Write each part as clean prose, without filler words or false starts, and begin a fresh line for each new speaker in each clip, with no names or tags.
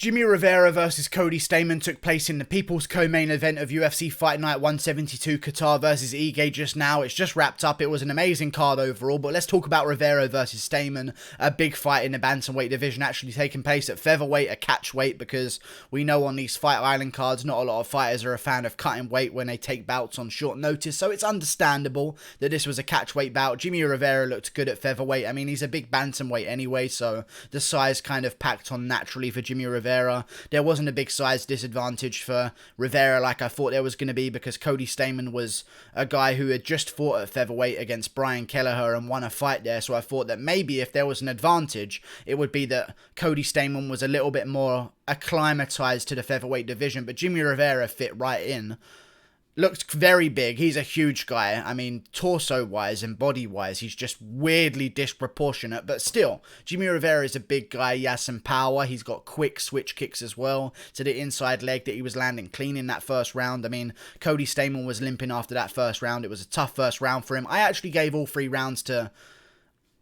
Jimmie Rivera versus Cody Stamann took place in the People's Co-Main event of UFC Fight Night 172 Kattar versus Ige just now. It's just wrapped up. It was an amazing card overall, but let's talk about Rivera versus Stamann. A big fight in the bantamweight division actually taking place at featherweight, a catch weight, because we know on these Fight Island cards not a lot of fighters are a fan of cutting weight when they take bouts on short notice, so it's understandable that this was a catch weight bout. Jimmie Rivera looked good at featherweight. I mean, he's a big bantamweight anyway, so the size kind of packed on naturally for Jimmie Rivera. There wasn't a big size disadvantage for Rivera like I thought there was going to be, because Cody Stamann was a guy who had just fought at featherweight against Brian Kelleher and won a fight there, so I thought that maybe if there was an advantage, it would be that Cody Stamann was a little bit more acclimatized to the featherweight division, but Jimmie Rivera fit right in. Looked very big. He's a huge guy. I mean, torso-wise and body-wise, he's just weirdly disproportionate. But still, Jimmie Rivera is a big guy. He has some power. He's got quick switch kicks as well to the inside leg that he was landing clean in that first round. I mean, Cody Stamann was limping after that first round. It was a tough first round for him. I actually gave all 3 rounds to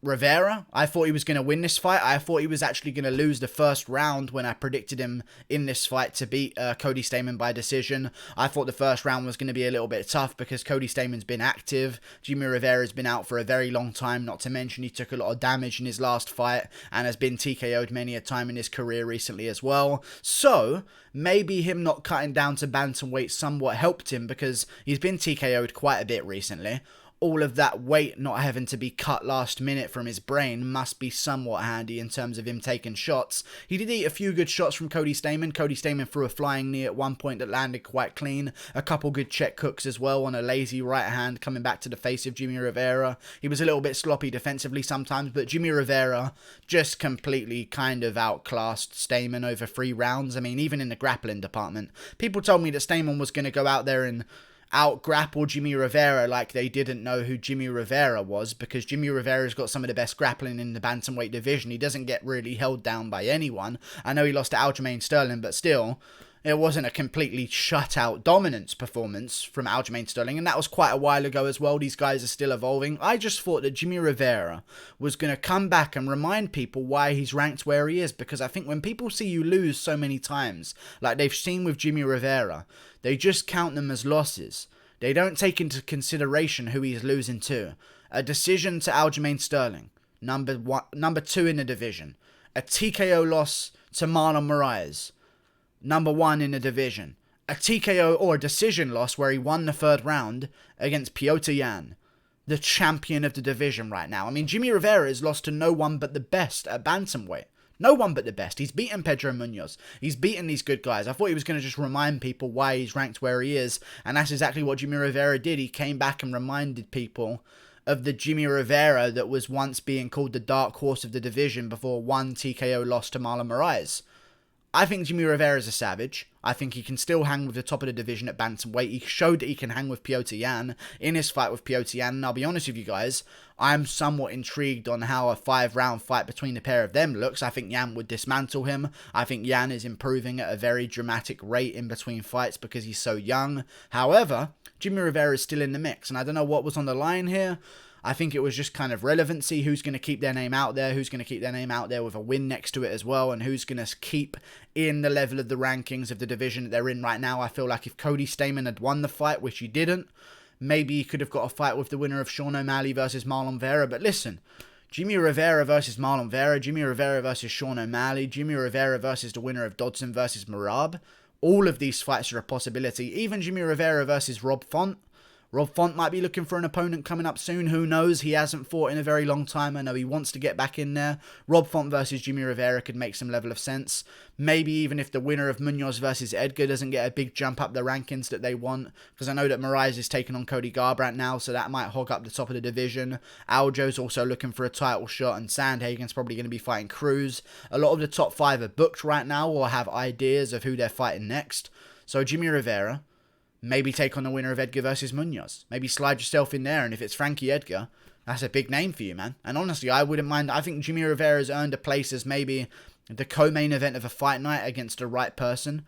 Rivera. I thought he was going to win this fight. I thought he was actually going to lose the first round when I predicted him in this fight to beat Cody Stamann by decision. I thought the first round was going to be a little bit tough because Cody Stamann's been active. Jimmie Rivera's been out for a very long time, not to mention he took a lot of damage in his last fight and has been TKO'd many a time in his career recently as well. So maybe him not cutting down to bantamweight somewhat helped him, because he's been TKO'd quite a bit recently. All of that weight not having to be cut last minute from his brain must be somewhat handy in terms of him taking shots. He did eat a few good shots from Cody Stamann. Cody Stamann threw a flying knee at one point that landed quite clean. A couple good check hooks as well on a lazy right hand coming back to the face of Jimmie Rivera. He was a little bit sloppy defensively sometimes, but Jimmie Rivera just completely kind of outclassed Stamann over 3 rounds. I mean, even in the grappling department. People told me that Stamann was going to go out there and out-grapple Jimmie Rivera like they didn't know who Jimmie Rivera was, because Jimmie Rivera's got some of the best grappling in the bantamweight division. He doesn't get really held down by anyone. I know he lost to Aljamain Sterling, but still, it wasn't a completely shut-out dominance performance from Aljamain Sterling, and that was quite a while ago as well. These guys are still evolving. I just thought that Jimmie Rivera was going to come back and remind people why he's ranked where he is, because I think when people see you lose so many times, like they've seen with Jimmie Rivera, they just count them as losses. They don't take into consideration who he's losing to. A decision to Aljamain Sterling, number 2 in the division. A TKO loss to Marlon Moraes, number 1 in the division. A TKO or a decision loss where he won the 3rd round against Petr Yan, the champion of the division right now. I mean, Jimmie Rivera has lost to no one but the best at bantamweight. No one but the best. He's beaten Pedro Munoz. He's beaten these good guys. I thought he was going to just remind people why he's ranked where he is, and that's exactly what Jimmie Rivera did. He came back and reminded people of the Jimmie Rivera that was once being called the dark horse of the division before one TKO loss to Marlon Moraes. I think Jimmie Rivera is a savage. I think he can still hang with the top of the division at bantamweight. He showed that he can hang with Petr Yan in his fight with Petr Yan. And I'll be honest with you guys, I'm somewhat intrigued on how a 5-round fight between the pair of them looks. I think Yan would dismantle him. I think Yan is improving at a very dramatic rate in between fights because he's so young. However, Jimmie Rivera is still in the mix, and I don't know what was on the line here. I think it was just kind of relevancy. Who's going to keep their name out there? Who's going to keep their name out there with a win next to it as well? And who's going to keep in the level of the rankings of the division that they're in right now? I feel like if Cody Stamann had won the fight, which he didn't, maybe he could have got a fight with the winner of Sean O'Malley versus Marlon Vera. But listen, Jimmie Rivera versus Marlon Vera, Jimmie Rivera versus Sean O'Malley, Jimmie Rivera versus the winner of Dodson versus Merab. All of these fights are a possibility. Even Jimmie Rivera versus Rob Font. Rob Font might be looking for an opponent coming up soon. Who knows? He hasn't fought in a very long time. I know he wants to get back in there. Rob Font versus Jimmie Rivera could make some level of sense. Maybe even if the winner of Munoz versus Edgar doesn't get a big jump up the rankings that they want. Because I know that Moraes is taking on Cody Garbrandt now, so that might hog up the top of the division. Aljo's also looking for a title shot, and Sandhagen's probably going to be fighting Cruz. A lot of the top 5 are booked right now or have ideas of who they're fighting next. So Jimmie Rivera, maybe take on the winner of Edgar versus Munoz. Maybe slide yourself in there, and if it's Frankie Edgar, that's a big name for you, man. And honestly, I wouldn't mind. I think Jimmie Rivera's earned a place as maybe the co-main event of a fight night against the right person,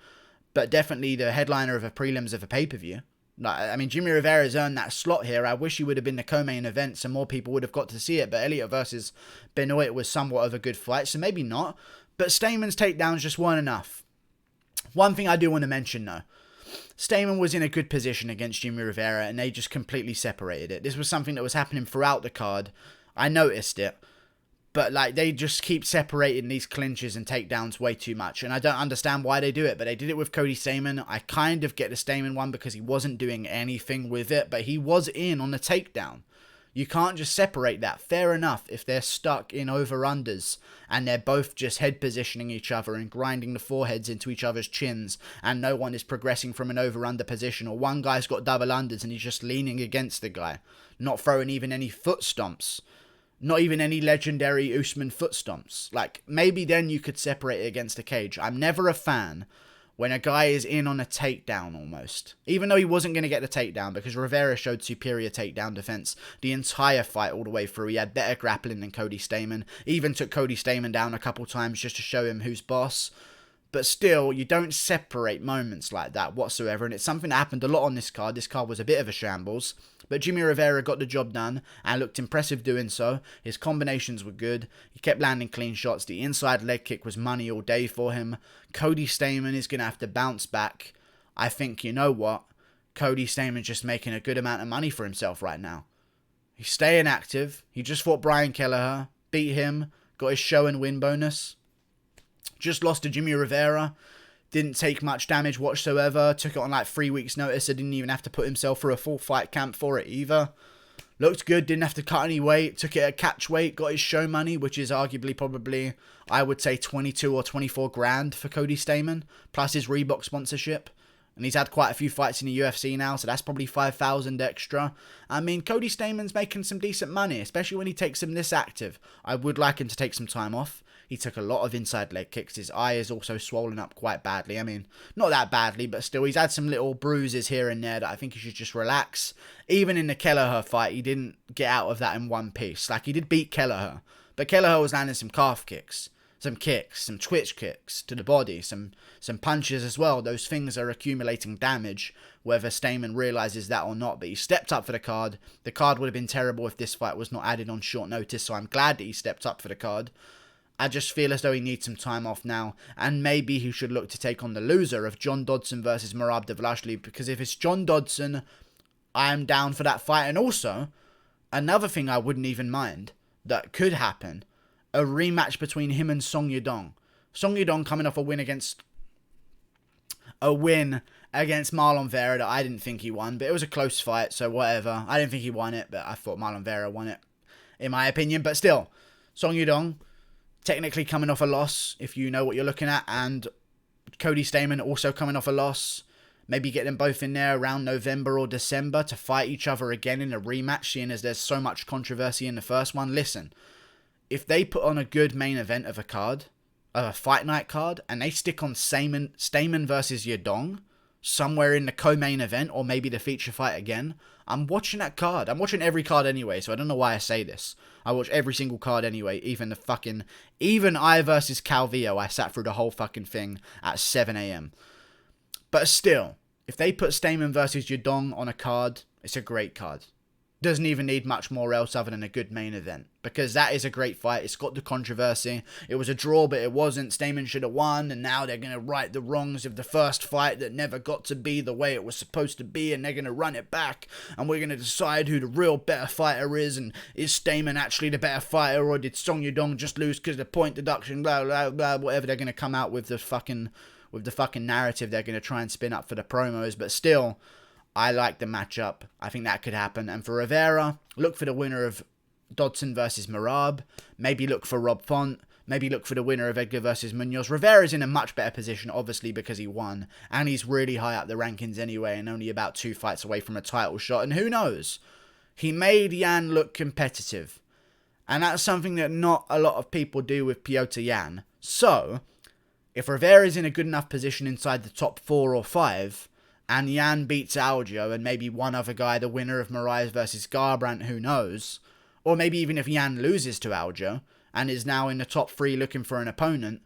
but definitely the headliner of a prelims of a pay-per-view. I mean, Jimmie Rivera's earned that slot here. I wish he would have been the co-main event so more people would have got to see it, but Elliott versus Benoit was somewhat of a good fight, so maybe not. But Stamann's takedowns just weren't enough. One thing I do want to mention though, Stamann was in a good position against Jimmie Rivera and they just completely separated it. This was something that was happening throughout the card. I noticed it. But, like, they just keep separating these clinches and takedowns way too much. And I don't understand why they do it. But they did it with Cody Stamann. I kind of get the Stamann one because he wasn't doing anything with it. But he was in on the takedown. You can't just separate that. Fair enough if they're stuck in over-unders. And they're both just head positioning each other and grinding the foreheads into each other's chins. And no one is progressing from an over-under position. Or one guy's got double unders and he's just leaning against the guy. Not throwing even any foot stomps. Not even any legendary Usman foot stomps. Like, maybe then you could separate it against a cage. I'm never a fan when a guy is in on a takedown almost. Even though he wasn't going to get the takedown because Rivera showed superior takedown defense the entire fight all the way through. He had better grappling than Cody Stamann. Even took Cody Stamann down a couple times just to show him who's boss. But still, you don't separate moments like that whatsoever. And it's something that happened a lot on this card. This card was a bit of a shambles. But Jimmie Rivera got the job done and looked impressive doing so. His combinations were good. He kept landing clean shots. The inside leg kick was money all day for him. Cody Stamann is going to have to bounce back. I think, you know what? Cody Stamann's just making a good amount of money for himself right now. He's staying active. He just fought Brian Kelleher. Beat him. Got his show and win bonus. Just lost to Jimmie Rivera. Didn't take much damage whatsoever. Took it on like 3 weeks notice. So didn't even have to put himself through a full fight camp for it either. Looked good. Didn't have to cut any weight. Took it at catch weight. Got his show money, which is arguably probably, I would say, 22 or 24 grand for Cody Stamann. Plus his Reebok sponsorship. And he's had quite a few fights in the UFC now, so that's probably 5,000 extra. I mean, Cody Stamann's making some decent money, especially when he takes him this active. I would like him to take some time off. He took a lot of inside leg kicks. His eye is also swollen up quite badly. I mean, not that badly, but still, he's had some little bruises here and there that I think he should just relax. Even in the Kelleher fight, he didn't get out of that in one piece. Like, he did beat Kelleher, but Kelleher was landing some calf kicks. Some kicks, some twitch kicks to the body, some punches as well. Those things are accumulating damage, whether Stamann realises that or not. But he stepped up for the card. The card would have been terrible if this fight was not added on short notice, so I'm glad that he stepped up for the card. I just feel as though he needs some time off now, and maybe he should look to take on the loser of John Dodson versus Merab Dvalishvili, because if it's John Dodson, I'm down for that fight. And also, another thing I wouldn't even mind that could happen, a rematch between him and Song Yadong. Song Yadong coming off a win against Marlon Vera that I didn't think he won, but it was a close fight, so whatever. I didn't think he won it, but I thought Marlon Vera won it, in my opinion. But still, Song Yadong, technically coming off a loss, if you know what you're looking at, and Cody Stamann also coming off a loss. Maybe get them both in there around November or December to fight each other again in a rematch, seeing as there's so much controversy in the first one. Listen, if they put on a good main event of a fight night card, and they stick on Stamann versus Yadong somewhere in the co-main event, or maybe the feature fight again, I'm watching that card. I'm watching every card anyway, so I don't know why I say this. I watch every single card anyway, even I versus Calvillo, I sat through the whole fucking thing at 7 AM. But still, if they put Stamann versus Yadong on a card, it's a great card. Doesn't even need much more else other than a good main event, because that is a great fight. It's got the controversy. It was a draw, but it wasn't. Stamann should have won, and now they're going to right the wrongs of the first fight that never got to be the way it was supposed to be, and they're going to run it back, and we're going to decide who the real better fighter is, and is Stamann actually the better fighter, or did Song Yadong just lose because of the point deduction, blah, blah, blah, whatever they're going to come out with the fucking narrative they're going to try and spin up for the promos. But still, I like the matchup. I think that could happen. And for Rivera, look for the winner of Dodson versus Merab. Maybe look for Rob Font. Maybe look for the winner of Edgar versus Munoz. Rivera's in a much better position, obviously, because he won. And he's really high up the rankings anyway, and only about 2 fights away from a title shot. And who knows? He made Yan look competitive. And that's something that not a lot of people do with Piotr Yan. So, if Rivera's in a good enough position inside the top 4 or 5... and Yan beats Algio and maybe one other guy, the winner of Moraes versus Garbrandt, who knows? Or maybe even if Yan loses to Algio and is now in the top 3 looking for an opponent,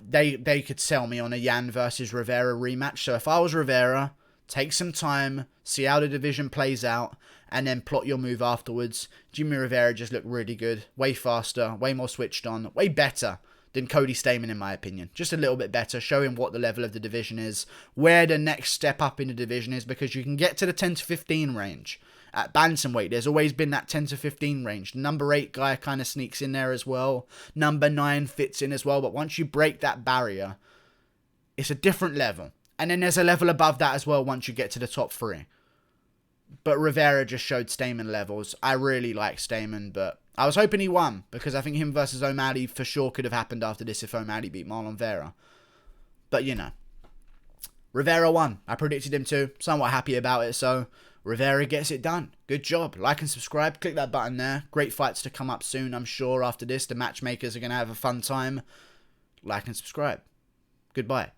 they could sell me on a Yan versus Rivera rematch. So if I was Rivera, take some time, see how the division plays out, and then plot your move afterwards. Jimmie Rivera just looked really good, way faster, way more switched on, way better than Cody Stamann, in my opinion. Just a little bit better, showing what the level of the division is, where the next step up in the division is, because you can get to the 10 to 15 range. At bantamweight, there's always been that 10 to 15 range. The number 8 guy kind of sneaks in there as well. Number 9 fits in as well. But once you break that barrier, it's a different level. And then there's a level above that as well once you get to the top 3. But Rivera just showed Stamann levels. I really like Stamann, but I was hoping he won, because I think him versus O'Malley for sure could have happened after this if O'Malley beat Marlon Vera. But, you know, Rivera won. I predicted him to. Somewhat happy about it, so Rivera gets it done. Good job. Like and subscribe. Click that button there. Great fights to come up soon, I'm sure, after this. The matchmakers are going to have a fun time. Like and subscribe. Goodbye.